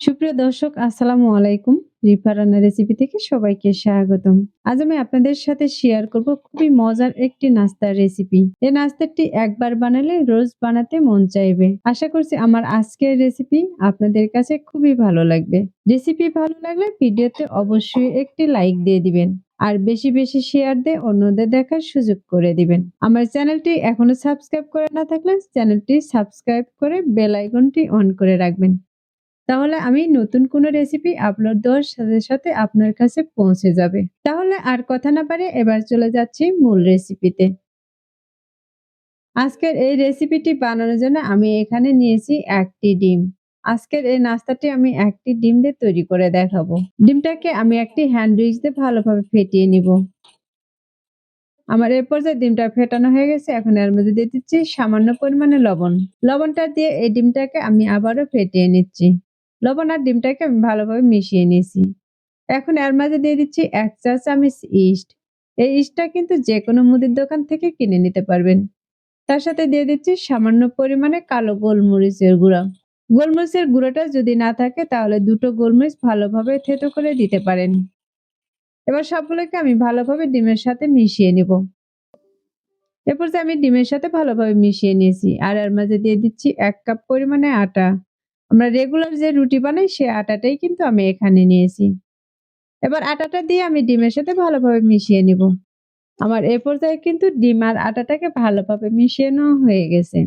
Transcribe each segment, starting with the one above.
সুপ্রিয় দর্শক আসসালামু আলাইকুম। রিফা রান্না রেসিপি থেকে সবাইকে স্বাগতম। আজ আমি আপনাদের সাথে শেয়ার করব খুবই মজার একটি নাস্তার রেসিপি। এই নাস্তাটি একবার বানালে রোজ বানাতে মন চাইবে। আশা করছি আমার আজকের রেসিপি আপনাদের কাছে খুবই ভালো লাগবে। রেসিপি ভালো লাগলে ভিডিওতে অবশ্যই একটি লাইক দিয়ে দিবেন। আর বেশি বেশি শেয়ার দিয়ে অন্যদের দেখার সুযোগ করে দিবেন। আমার চ্যানেলটি এখনো সাবস্ক্রাইব করে না থাকলে চ্যানেলটি সাবস্ক্রাইব করে বেল আইকনটি অন করে রাখবেন। তাহলে আমি নতুন কোনো রেসিপি আপলোড দেওয়ার সাথে সাথে আপনার কাছে পৌঁছে যাবে। তাহলে আর কথা না বাড়িয়ে এবার চলে যাচ্ছি মূল রেসিপিতে। আজকের এই রেসিপিটি বানানোর জন্য আমি এখানে নিয়েছি ১টি ডিম। আজকের এই নাস্তাটি আমি ১টি ডিম দিয়ে তৈরি করে দেখাবো। ডিমটাকে আমি একটি হ্যান্ড উইচ দিয়ে ভালোভাবে ফেটিয়ে নিব। আমার এ পর্যায়ে ডিমটা ফেটানো হয়ে গেছে। এখন এর মধ্যে দিয়ে দিচ্ছি সামান্য পরিমাণে লবণ। লবণটা দিয়ে এই ডিমটাকে আমি আবারও ফেটিয়ে নিচ্ছি। লবণ আর ডিমটাকে আমি ভালোভাবে মিশিয়ে নিয়েছি। এখন এর মাঝে দিয়ে দিচ্ছি ১ চা চামচ ইস্ট। এই ইস্টটা কিন্তু যেকোনো মুদির দোকান থেকে কিনে নিতে পারবেন। তার সাথে দিয়ে দিচ্ছি সামান্য পরিমাণে কালো গোলমরিচের গুঁড়া। গোলমরিচের গুঁড়োটা যদি না থাকে তাহলে ২ টো গোলমরিচ ভালোভাবে থেতো করে দিতে পারেন। এবার সবগুলোকে আমি ভালোভাবে ডিমের সাথে মিশিয়ে নিব। এরপর যে আমি ডিমের সাথে ভালোভাবে মিশিয়ে নিয়েছি। আর এর মাঝে দিয়ে দিচ্ছি ১ কাপ পরিমাণে আটা। আমরা রেগুলার যে রুটি বানাই সে আটাটাই কিন্তু আমি এখানে নিয়েছি। এবার আটাটা দিয়ে আমি ডিমের সাথে ভালোভাবে মিশিয়ে নিব। আমার এ পর্যায়ে কিন্তু ডিম আর আটাটাকে ভালোভাবে মিশিয়ে নেওয়া হয়ে গেছে।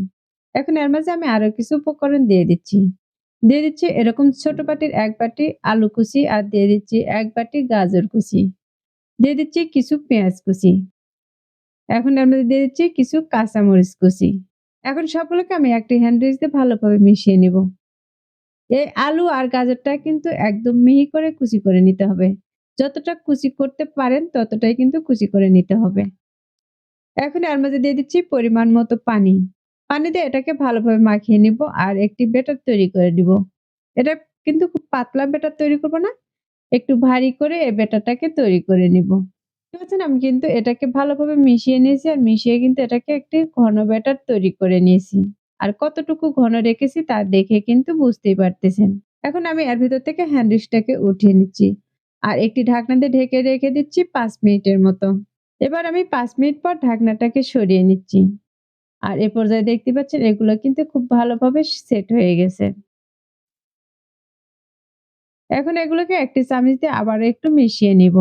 এখন এর মাঝে আমি আরো কিছু উপকরণ দিয়ে দিচ্ছি। দিয়ে দিচ্ছি এরকম ছোট বাটির ১ বাটি আলু কুচি আর দিয়ে দিচ্ছি ১ বাটি গাজর কুচি। দিয়ে দিচ্ছি কিছু পেঁয়াজ কুচি। এখন এর মধ্যে দিয়ে দিচ্ছি কিছু কাঁচামরিচ কুচি। এখন সবগুলোকে আমি একটি হ্যান্ড উইচ দিয়ে ভালোভাবে মিশিয়ে নিব। এই আলু আর গাজরটা কিন্তু একদম মিহি করে কুচি করে নিতে হবে। যতটা কুচি করতে পারেন ততটাই কিন্তু কুচি করে নিতে হবে। এখন এর মাঝে দিয়ে দিচ্ছি পরিমাণ মতো পানি। পানি দিয়ে এটাকে ভালোভাবে মাখিয়ে নিব আর একটি ব্যাটার তৈরি করে নিব। এটা কিন্তু খুব পাতলা ব্যাটার তৈরি করব না। একটু ভারী করে এই ব্যাটারটাকে তৈরি করে নিব। দেখতে পাচ্ছেন আমি কিন্তু এটাকে ভালোভাবে মিশিয়ে নিয়েছি আর মিশিয়ে কিন্তু এটাকে একটি ঘন ব্যাটার তৈরি করে নিয়েছি। আর কতটুকু ঘন রেখেছি তা দেখে কিন্তু বুঝতেই পারতেছেন। এখন আমি এর ভিতর থেকে হ্যান্ডউইচটাকে উঠিয়ে নিচ্ছি। আর একটি ঢাকনা দিয়ে ঢেকে রেখে দিচ্ছি ৫ মিনিটের মতো। এবার আমি ৫ মিনিট পর ঢাকনাটাকে সরিয়ে নিচ্ছি। আর এ পর্যায়ে দেখতে পাচ্ছেন এগুলো কিন্তু খুব ভালোভাবে সেট হয়ে গেছে। এখন এগুলোকে একটি চামচ দিয়ে আবারও একটু মিশিয়ে নিব।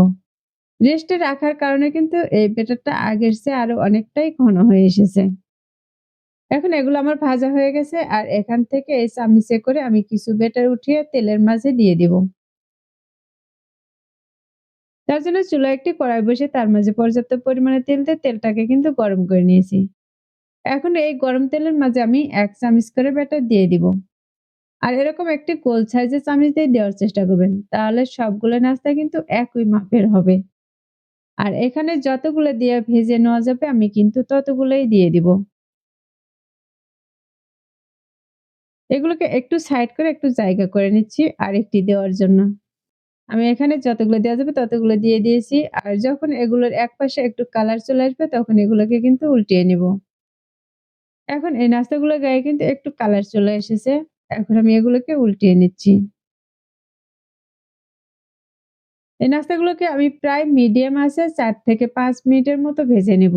রেস্টে রাখার কারণে কিন্তু এই ব্যাটারটা আগের চেয়ে আরো অনেকটাই ঘন হয়ে এসেছে। এখন এগুলো আমার ভাজা হয়ে গেছে আর এখান থেকে এই চামচে করে আমি কিছু ব্যাটার উঠিয়ে তেলের মাঝে দিয়ে দিব। তার জন্য চুলায় একটি কড়াই বসিয়ে তার মাঝে পর্যাপ্ত পরিমাণে তেল দিয়ে তেলটাকে কিন্তু গরম করে নিয়েছি। এখন এই গরম তেলের মাঝে আমি ১ চামচ করে ব্যাটার দিয়ে দিব। আর এরকম একটি গোল সাইজের চামচ দিয়ে দেওয়ার চেষ্টা করবেন। তাহলে সবগুলো নাস্তা কিন্তু একই মাপের হবে। আর এখানে যতগুলো দিয়ে ভেজে নেওয়া যাবে আমি কিন্তু ততগুলোই দিয়ে দিব। এগুলোকে একটু সাইড করে একটু জায়গা করে নিচ্ছি আরেকটি দেওয়ার জন্য। আমি এখানে যতগুলো দেওয়া যাবে ততগুলো দিয়ে দিয়েছি। আর যখন এগুলোর একপাশে একটু কালার চলে আসবে তখন এগুলোকে কিন্তু উল্টিয়ে নিব। এখন এই নাস্তাগুলোর গায়ে কিন্তু একটু কালার চলে এসেছে। এখন আমি এগুলোকে উল্টিয়ে নিচ্ছি। এই নাস্তাগুলোকে আমি প্রায় মিডিয়াম আঁচে ৪ থেকে ৫ মিনিটের মতো ভেজে নেব।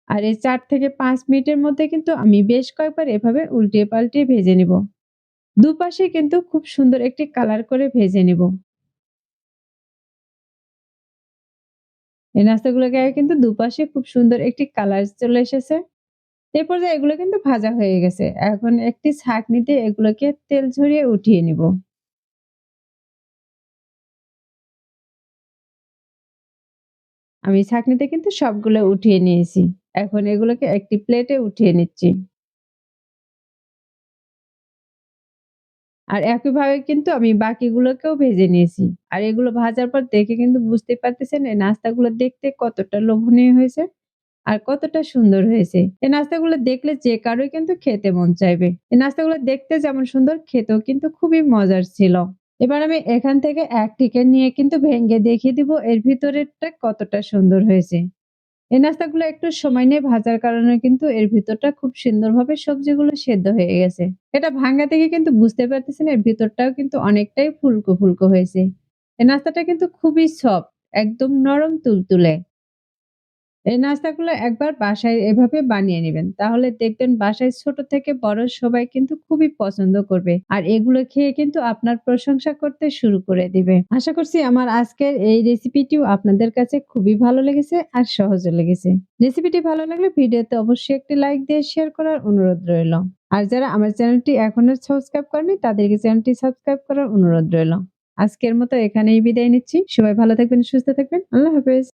আর এই ৪ থেকে ৫ মিনিটের মধ্যে কিন্তু আমি বেশ কয়েকবার এভাবে উল্টিয়ে পাল্টিয়ে ভেজে নিব। দুপাশে কিন্তু খুব সুন্দর একটি কালার করে ভেজে নিব। এই নাস্তাগুলোর গায়ে কিন্তু দুপাশে খুব সুন্দর একটি কালার চলে এসেছে। এই পর্যায়ে এগুলো কিন্তু ভাজা হয়ে গেছে। এখন একটি ছাঁকনি দিয়ে এগুলোকে তেল ঝরিয়ে উঠিয়ে নিব। আমি ছাঁকনিতে কিন্তু সবগুলো উঠিয়ে নিয়েছি। এখন এগুলোকে একটি প্লেটে উঠিয়ে নিচ্ছি। আর একইভাবে কিন্তু আমি বাকিগুলোকেও ভেজে নিয়েছি। আর এগুলো ভাজার পর দেখে কিন্তু বুঝতে পারতেছেন এই নাস্তাগুলো দেখতে কতটা লোভনীয় হয়েছে আর কতটা সুন্দর হয়েছে। এই নাস্তাগুলো দেখলে যে কারোই কিন্তু খেতে মন চাইবে। এই নাস্তাগুলো দেখতে যেমন সুন্দর খেতেও কিন্তু খুবই মজার ছিল। এবার আমি এখান থেকে একটিকে নিয়ে কিন্তু ভেঙে দেখিয়ে দিব এর ভিতরেরটা কতটা সুন্দর হয়েছে। এই নাস্তাগুলো একটু সময় নিয়ে ভাজার কারণে কিন্তু এর ভিতরটা খুব সুন্দরভাবে সবজিগুলো সেদ্ধ হয়ে গেছে। এটা ভাঙ্গা থেকে কিন্তু বুঝতে পারতেছেন এর ভিতরটাও কিন্তু অনেকটাই ফুলকো, ফুলকো হয়েছে। এই নাস্তাটা কিন্তু খুবই সফট, একদম নরম তুলতুলে। এই নাস্তাগুলো একবার বাসায় এভাবে বানিয়ে নিবেন। তাহলে দেখবেন বাসায় ছোট থেকে বড় সবাই কিন্তু খুবই পছন্দ করবে। আর এগুলো খেয়ে কিন্তু আপনার প্রশংসা করতে শুরু করে দিবে। আশা করছি আমার আজকের এই রেসিপিটিও আপনাদের কাছে খুবই ভালো লেগেছে আর সহজও লেগেছে। রেসিপিটি ভালো লাগলে ভিডিওতে অবশ্যই একটি লাইক দিয়ে শেয়ার করার অনুরোধ রইল। আর যারা আমার চ্যানেলটি এখনো সাবস্ক্রাইব করেনি তাদেরকে চ্যানেলটি সাবস্ক্রাইব করার অনুরোধ রইল। আজকের মতো এখানেই বিদায় নিচ্ছি। সবাই ভালো থাকবেন, সুস্থ থাকবেন। আল্লাহ হাফেজ।